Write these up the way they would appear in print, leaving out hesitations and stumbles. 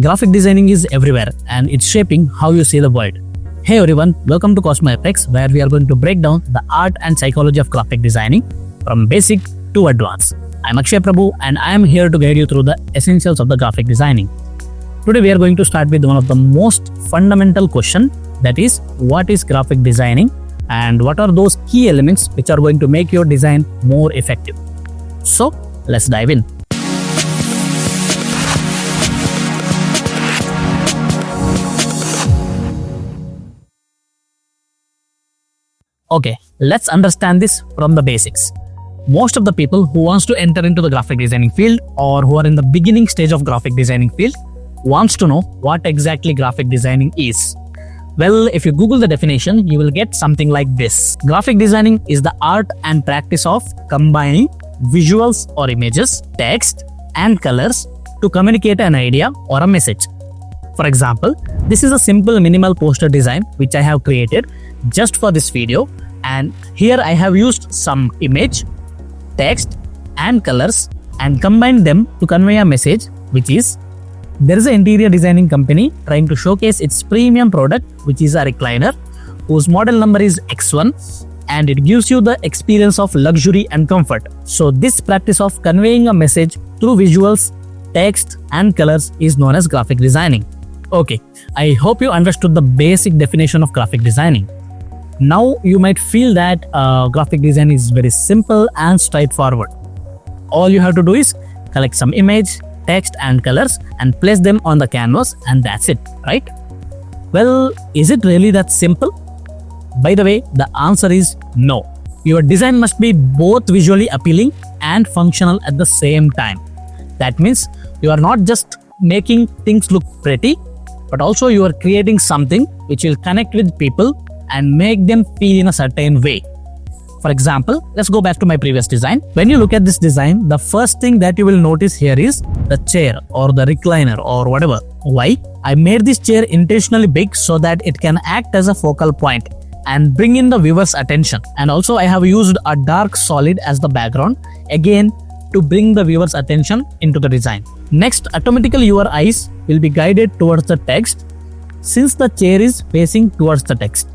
Graphic designing is everywhere and it's shaping how you see the world. Hey everyone, welcome to CosmoFX, where we are going to break down the art and psychology of graphic designing from basic to advanced. I'm Akshay Prabhu and I am here to guide you through the essentials of the graphic designing. Today we are going to start with one of the most fundamental question, that is, what is graphic designing and what are those key elements which are going to make your design more effective. So let's dive in. Okay, let's understand this from the basics. Most of the people who wants to enter into the graphic designing field or who are in the beginning stage of graphic designing field wants to know what exactly graphic designing is. Well, if you Google the definition, you will get something like this. Graphic designing is the art and practice of combining visuals or images, text and colors to communicate an idea or a message. For example, this is a simple minimal poster design which I have created just for this video, and here I have used some image, text and colors and combined them to convey a message, which is there is an interior designing company trying to showcase its premium product, which is a recliner whose model number is X1, and it gives you the experience of luxury and comfort. So this practice of conveying a message through visuals, text and colors is known as graphic designing. Okay, I hope you understood the basic definition of graphic designing. Now you might feel that graphic design is very simple and straightforward. All you have to do is collect some image, text and colors and place them on the canvas, and that's it, right? Well, is it really that simple? By the way, the answer is no. Your design must be both visually appealing and functional at the same time. That means you are not just making things look pretty, but also you are creating something which will connect with people and make them feel in a certain way. For example, let's go back to my previous design. When you look at this design, the first thing that you will notice here is the chair or the recliner or whatever. Why? I made this chair intentionally big so that it can act as a focal point and bring in the viewer's attention. And also I have used a dark solid as the background, again to bring the viewer's attention into the design. Next, automatically your eyes will be guided towards the text since the chair is facing towards the text.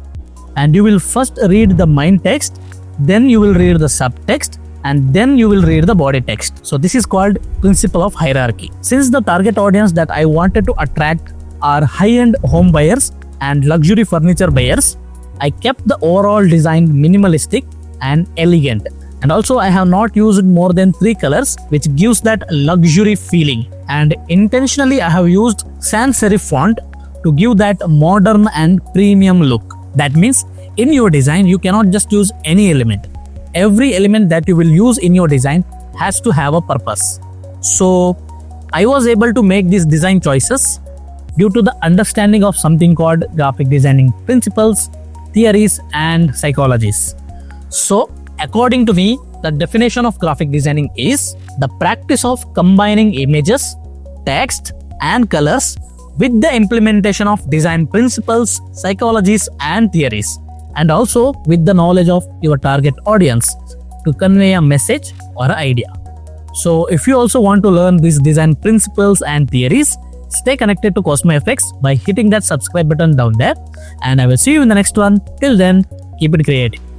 And you will first read the main text, then you will read the subtext, and then you will read the body text. So this is called principle of hierarchy. Since the target audience that I wanted to attract are high-end home buyers and luxury furniture buyers, I kept the overall design minimalistic and elegant. And also I have not used more than 3 colors, which gives that luxury feeling. And intentionally I have used sans serif font to give that modern and premium look. That means in your design, you cannot just use any element. Every element that you will use in your design has to have a purpose. So I was able to make these design choices due to the understanding of something called graphic designing principles, theories and psychologies. So according to me, the definition of graphic designing is the practice of combining images, text and colors with the implementation of design principles, psychologies and theories, and also with the knowledge of your target audience to convey a message or an idea. So if you also want to learn these design principles and theories, stay connected to CosmoFX by hitting that subscribe button down there, and I will see you in the next one. Till then, keep it creative.